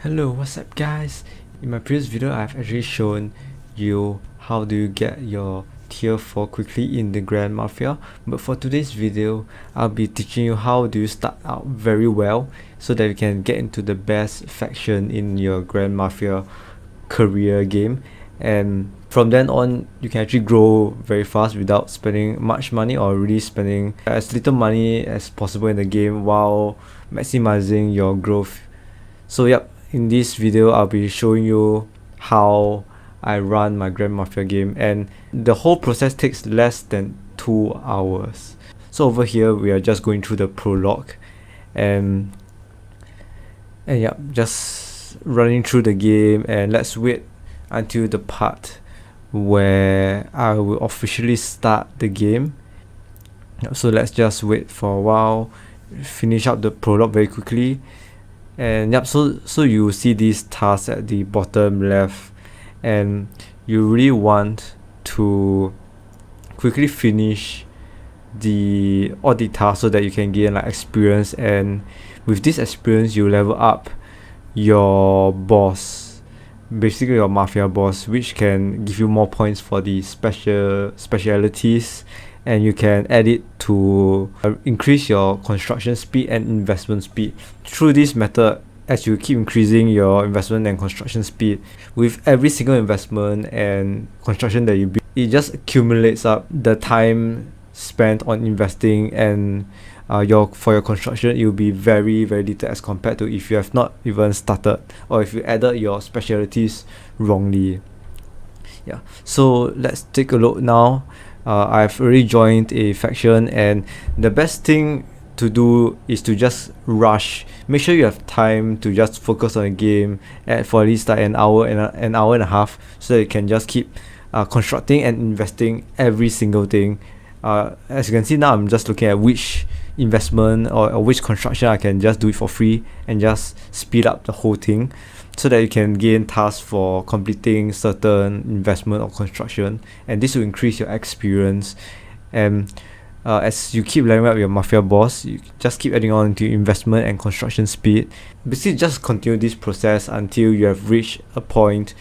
Hello, what's up guys? In my previous video I've actually shown you how do you get your tier 4 quickly in the Grand Mafia, but for today's video I'll be teaching you how do you start out very well so that you can get into the best faction in your Grand Mafia career game, and from then on you can actually grow very fast without spending much money or really spending as little money as possible in the game while maximizing your growth. So yep, in this video I'll be showing you how I run my Grand Mafia game, and the whole process takes less than 2 hours. So over here we are just going through the prologue and yep, just running through the game, and let's wait until the part where I will officially start the game. So let's just wait for a while, finish up the prologue very quickly. And yep, so you see these tasks at the bottom left, and you really want to quickly finish all the tasks so that you can gain like experience, and with this experience you level up your boss, basically your mafia boss, which can give you more points for the specialities, and you can add it to increase your construction speed and investment speed. Through this method, as you keep increasing your investment and construction speed, with every single investment and construction that you build, it just accumulates up the time spent on investing, and for your construction it will be very little as compared to if you have not even started, or if you added your specialities wrongly. Yeah, so let's take a look now. I've already joined a faction, and the best thing to do is to just rush. Make sure you have time to just focus on the game for at least like an hour and a half, so that you can just keep constructing and investing every single thing. As you can see now, I'm just looking at which investment or which construction I can just do it for free and just speed up the whole thing, so that you can gain tasks for completing certain investment or construction, and this will increase your experience. And as you keep leveling up your mafia boss, you just keep adding on to investment and construction speed. Basically just continue this process until you have reached a point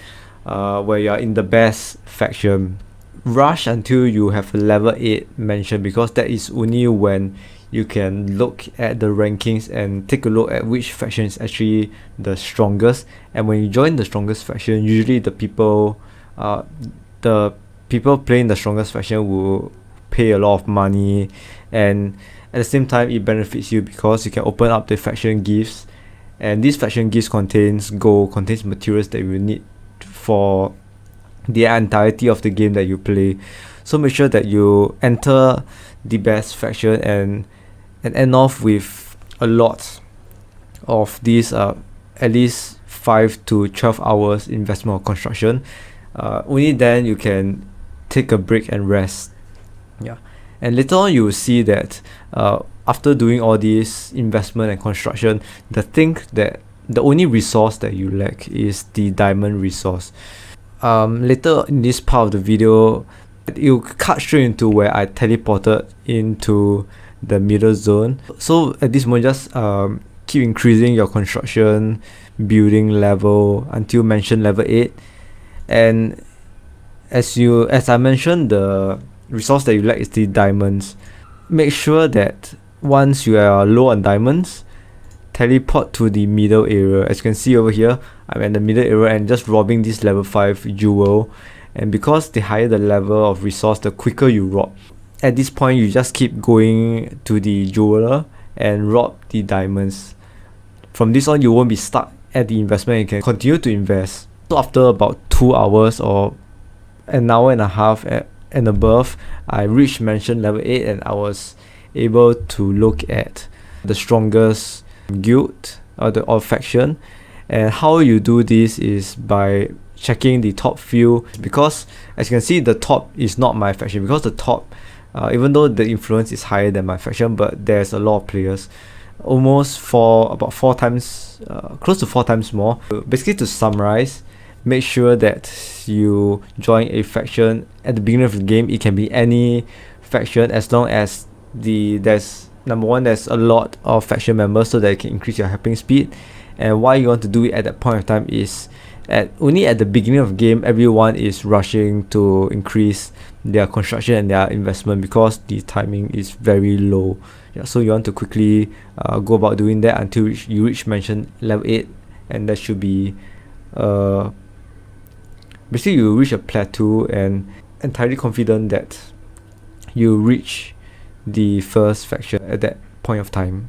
where you are in the best faction. Rush until you have a level 8 mention, because that is only when you can look at the rankings and take a look at which faction is actually the strongest. And when you join the strongest faction, usually the people playing the strongest faction will pay a lot of money, and at the same time it benefits you because you can open up the faction gifts, and these faction gifts contains gold, contains materials that you need for the entirety of the game that you play. So make sure that you enter the best faction and end off with a lot of these at least 5 to 12 hours investment or construction. Only then you can take a break and rest. Yeah, and later on you will see that after doing all this investment and construction, the only resource that you lack is the diamond resource. Later in this part of the video, it'll cut straight into where I teleported into the middle zone. So at this moment, just keep increasing your construction building level until mentioned level 8, and as I mentioned, the resource that you lack is the diamonds. Make sure that once you are low on diamonds, teleport to the middle area. As you can see over here, I'm in the middle area and just robbing this level 5 jewel, and because the higher the level of resource, the quicker you rob. At this point you just keep going to the jeweler and rob the diamonds. From this on you won't be stuck at the investment, you can continue to invest. So after about 2 hours or an hour and a half and above, I reached mentioned level 8, and I was able to look at the strongest guild or faction. And how you do this is by checking the top few, because as you can see the top is not my faction, because the top even though the influence is higher than my faction, but there's a lot of players, about 4 times, close to 4 times more. Basically, to summarize, make sure that you join a faction at the beginning of the game. It can be any faction, as long as there's number one, there's a lot of faction members, so that you can increase your helping speed, And why you want to do it at that point of time is only at the beginning of the game everyone is rushing to increase their construction and their investment because the timing is very low. Yeah, so you want to quickly go about doing that until you reach mention level 8, and that should be basically you reach a plateau and entirely confident that you reach the first faction at that point of time.